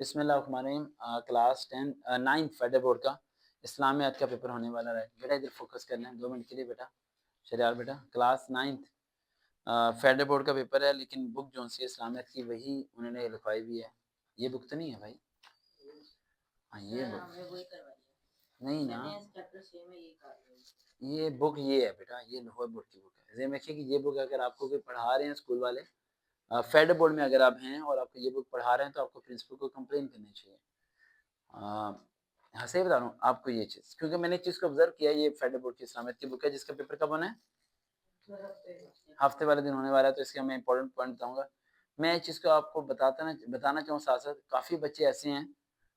बिस्मिल्लाहिर्रहमानिर्रहीम। Class 9 federal board का इस्लामियात का पेपर होने वाला है। बेटा इधर फोकस करना है 2 मिनट के लिए बेटा। शरियार बेटा क्लास 9 फेडरल बोर्ड का पेपर है, लेकिन बुक जो सी इस्लामियात की वही उन्होंने लिखवाई भी है। ये बुक तो नहीं है भाई? हाँ ये बुक नहीं ना, ये बुक ये है बेटा, ये लाहौर बोर्ड की बुक है। ज़हन रखिए कि ये बुक अगर आपको कोई पढ़ा रहे हैं स्कूल वाले, फेडरल बोर्ड में अगर आप हैं और आपको ये बुक पढ़ा रहे हैं तो आपको प्रिंसिपल को कंप्लेन करनी चाहिए। हाँ सही बता रहा हूँ आपको ये चीज़, क्योंकि मैंने इस चीज़ को ऑब्जर्व किया। ये फेडरल बोर्ड की इस्लामियत की बुक है जिसका पेपर कब होना है? हफ्ते वाले दिन होने वाला है, तो इसका मैं इंपॉर्टेंट पॉइंट बताऊंगा। मैं इस चीज़ को आपको बताना चाहूँ साथ साथ, काफ़ी बच्चे ऐसे हैं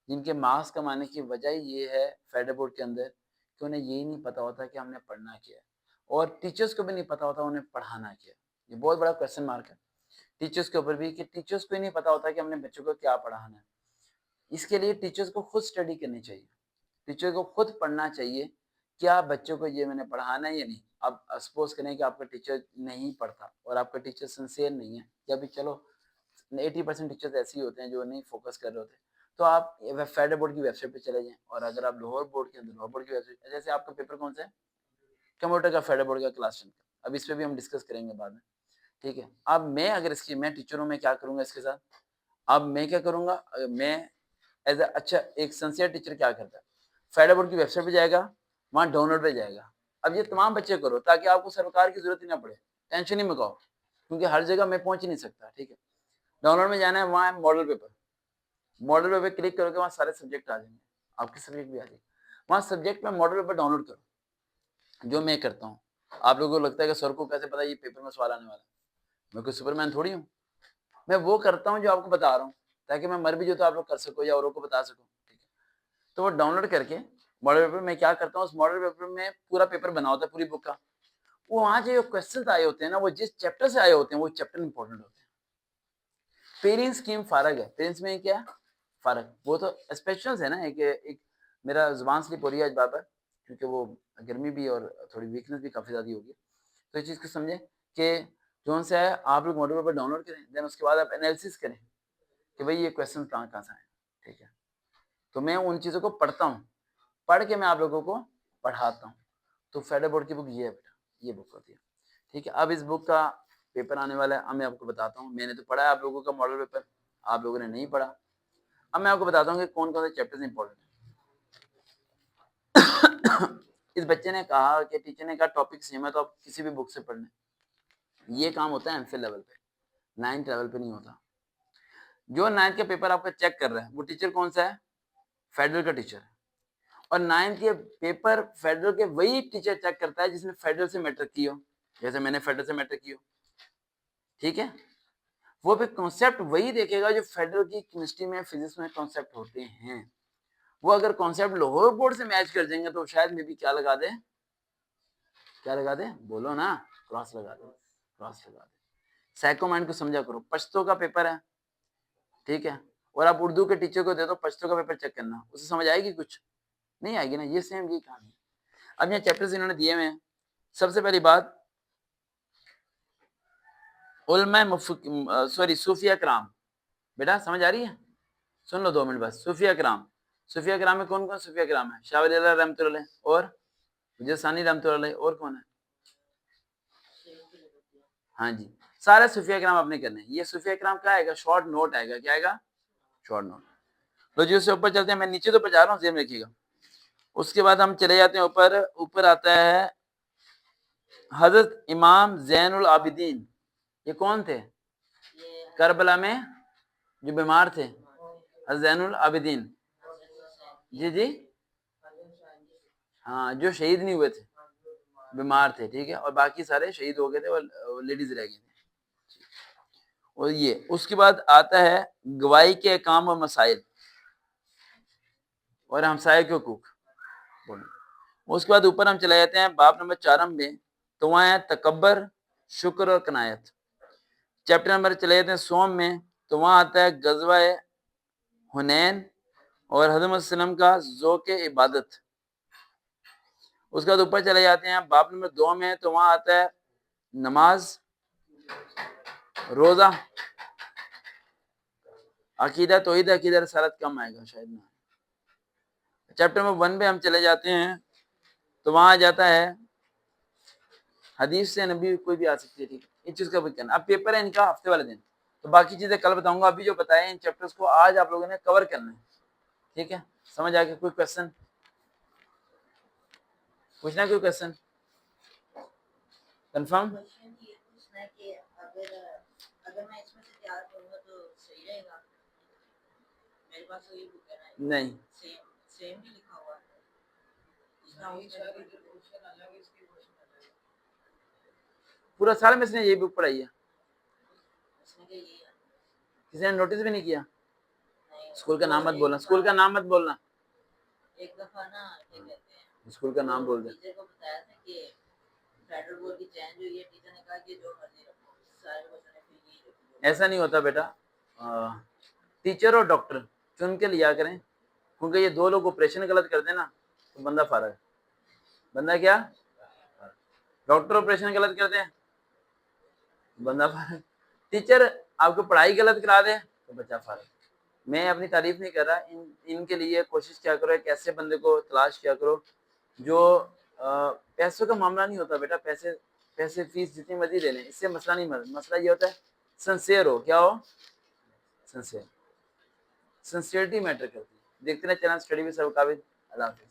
जिनके मार्क्स कमाने की वजह ये है फेडरल बोर्ड के अंदर कि उन्हें यही नहीं पता होता कि हमने पढ़ना क्या है, और टीचर्स को भी नहीं पता होता उन्हें पढ़ाना क्या है। ये बहुत बड़ा क्वेश्चन मार्क है टीचर्स के ऊपर भी, कि टीचर्स को ही नहीं पता होता कि हमने बच्चों को क्या पढ़ाना है। इसके लिए टीचर्स को खुद स्टडी करनी चाहिए, टीचर को खुद पढ़ना चाहिए, क्या बच्चों को ये मैंने पढ़ाना है या नहीं। अब सपोज करें कि आपका टीचर नहीं पढ़ता और आपका टीचर सिंसियर नहीं है, या भी चलो 80% टीचर्स ऐसे ही होते हैं जो नहीं फोकस कर रहे होते, तो आप फेडरल बोर्ड की वेबसाइट पे चले जाएं। और अगर आप लाहौर बोर्ड के अंदर, लाहौर बोर्ड की वेबसाइट, जैसे आपका पेपर कौन सा है? कंप्यूटर का, फेडरल बोर्ड का क्लास 10 का। अब इस पे भी हम डिस्कस करेंगे बाद में, ठीक है। अब मैं अगर इसकी, मैं टीचर हूँ, मैं क्या करूंगा इसके साथ? अब मैं क्या करूंगा, मैं एज अ अच्छा एक सिंसियर टीचर क्या करता है, फेडरल बोर्ड की वेबसाइट पे जाएगा, वहाँ डाउनलोड पे जाएगा। अब ये तमाम बच्चे करो ताकि आपको सरकार की जरूरत ही ना पड़े, टेंशन ही मत, क्योंकि हर जगह मैं पहुंच ही नहीं सकता, ठीक है। डाउनलोड में जाना है, वहाँ है model paper. Model paper click करोगे, वहाँ सारे सब्जेक्ट आ जाएंगे, आपके सब्जेक्ट भी आ जाएंगे। वहाँ सब्जेक्ट में मॉडल पेपर डाउनलोड करो, जो मैं करता हूँ। आप लोगों को लगता है कि सर को कैसे पता ये पेपर में सवाल आने वाला है? मैं कोई सुपरमैन थोड़ी हूँ। मैं वो करता हूँ जो आपको बता रहा हूँ, ताकि मैं मर भी जो तो आप लोग कर सको या औरों को बता सको, ठीक है। तो वो डाउनलोड करके मॉडल पेपर में क्या करता हूँ, उस मॉडल पेपर में पूरा पेपर बना होता है पूरी बुक का। वो वहाँ जो क्वेश्चन आए होते हैं ना, वो जिस चैप्टर से आए होते हैं वो चैप्टर इंपॉर्टेंट होते हैं। पेरेंट्स स्कीम फारग है, पेरेंट्स में क्या है फर्क, वो तो स्पेशल्स है ना। एक मेरा जुबान स्लिप हो रही है आज बार बार, क्योंकि वो गर्मी भी और थोड़ी वीकनेस भी काफ़ी ज़्यादा होगी। तो इस चीज़ को समझें कि जो से है आप लोग मॉडल पेपर डाउनलोड करें, देन उसके बाद आप एनालिसिस करें कि भाई ये क्वेश्चन कहाँ कहाँ से आए, ठीक है। तो मैं उन चीज़ों को पढ़ता हूँ, पढ़ के मैं आप लोगों को पढ़ाता हूँ। तो फेडरल बोर्ड की बुक ये है बेटा, ये बुक होती है, ठीक है। अब इस बुक का पेपर आने वाला है, अब मैं आपको बताता हूँ। मैंने तो पढ़ा है आप लोगों का मॉडल पेपर, आप लोगों ने नहीं पढ़ा। अब मैं आपको बताता हूँ कि कौन कौन से चैप्टर्स इंपॉर्टेंट है। इस बच्चे ने कहा कि टीचर ने कहा टॉपिक सेम है तो आप किसी भी बुक से पढ़ लें। ये काम होता है एमफिल लेवल पे, 9th लेवल पे नहीं होता। जो 9th का पेपर आपका चेक कर रहा है वो टीचर कौन सा है? फेडरल का टीचर है। और 9th के पेपर फेडरल के वही टीचर चेक करता है जिसने फेडरल से मैट्रिक की हो, जैसे मैंने फेडरल से मैट्रिक की हो, ठीक है। वो भी कॉन्सेप्ट वही देखेगा जो फेडरल की केमिस्ट्री में, फिजिक्स में कॉन्सेप्ट होते हैं। वो अगर कॉन्सेप्ट लाहौर बोर्ड से मैच कर जाएंगे तो शायद मे भी क्या लगा दे, क्या लगा दे, बोलो ना, क्रॉस लगा दे, क्रॉस लगा दे। साइको माइंड को समझा करो। पश्तो का पेपर है, ठीक है, और आप उर्दू के टीचर को दे दो पश्तो का पेपर चेक करना, उसे समझ आएगी? कुछ नहीं आएगी ना। ये सेम ये कहानी। अब यहाँ चैप्टर्स इन्होंने दिए हुए हैं। सबसे पहली बात, सूफिया कराम। बेटा समझ आ रही है? सुन लो 2 मिनट बस। सूफिया कराम, सूफिया कराम में कौन कौन सूफिया कराम है? शाह वली अल्लाह रहमतुल्लाह और मुझे सानी रहमतुल्लाह, और कौन है? हाँ जी, सारे सूफिया कराम आपने करने हैं। ये सूफिया कराम क्या आएगा? शॉर्ट नोट आएगा। क्या आएगा? Short note. तो जी उससे ऊपर चलते हैं, मैं नीचे तो पहुंचा रहा हूँ, ध्यान रखिएगा। उसके बाद हम चले जाते हैं ऊपर। ऊपर आता है हजरत इमाम जैनुल आबिदीन। ये कौन थे? करबला में जो बीमार थे, हजरत जैनुल आबिदीन। जी जी, हाँ, जो शहीद नहीं हुए थे, बीमार थे, ठीक है, और बाकी सारे शहीद हो गए थे और लेडीज रह गई थी। और ये उसके बाद आता है गवाही के काम और मसाइल और हमसाये के हुकूक। उसके बाद ऊपर हम चले जाते हैं बाब नंबर 4 में, तो वहाँ है तकब्बर, शुक्र और कनायत। चैप्टर नंबर चले जाते हैं सोम में, तो वहाँ आता है गजवा हुनैन और हज़रत सल्लम का ज़ौक़ इबादत। उसके बाद ऊपर चले जाते हैं बाब नंबर 2 में, तो वहाँ आता है नमाज, रोज़ा अकीदा तौहीद अकीदा रिसालत कम आएगा शायद ना। चैप्टर नंबर 1 पे हम चले जाते हैं, तो वहाँ आ जाता है हदीस से नबी कोई भी आ सकती है, ठीक है, इस चीज़ का भी करना। अब पेपर है इनका हफ्ते वाले दिन, तो बाकी चीज़ें कल बताऊंगा। अभी जो बताए इन चैप्टर्स को आज आप लोगों ने कवर करना है, ठीक है। समझ आ गया? कोई क्वेश्चन पूछना? कोई क्वेश्चन कंफर्म? क्वेश्चन ये पूछना है कि अगर मैं इसमें से तैयार करूंगा तो सही रहेगा? मेरे पास तो ये बुक है ना, नहीं, सेम ही लिखा हुआ है इसका उसमें क्वेश्चन अलग, इसके क्वेश्चन अलग। पूरा साल में इसने यही बुक पढ़ाई है, इसमें क्या ये है? किसी ने नोटिस भी नहीं किया? नहीं, स्कूल का नाम मत बोलना, स्कूल का नाम मत बोलना, एक दफा ना क्या कहते हैं, स्कूल का नाम बोल दे। टीचर को बताया था कि फेडरल बोर्ड की चेंज हुई है, टीचर ने कहा कि जो मर्जी रखो, सारे बच्चों ने फिर यही रखी। ऐसा नहीं होता बेटा, टीचर और डॉक्टर चुन के लिया करें, क्योंकि ये दो लोग ऑपरेशन गलत कर देना तो बंदा फारग है। बंदा क्या? डॉक्टर ऑपरेशन गलत कर दे बंदा फारग, टीचर आपको पढ़ाई गलत करा दे तो बच्चा फारग। मैं अपनी तारीफ नहीं कर रहा, इनके लिए कोशिश क्या करो, एक ऐसे बंदे को तलाश किया करो जो पैसों का मामला नहीं होता बेटा, पैसे पैसे फीस जितनी मर्जी दे लें, इससे मसला नहीं। मसला ये होता है सिंसियर हो, क्या हो? सिंसियर, सिंसियरिटी मैटर करती है। देखते रहे चैनल स्टडी विद सबकाबिद। अल्लाह हाफिज़।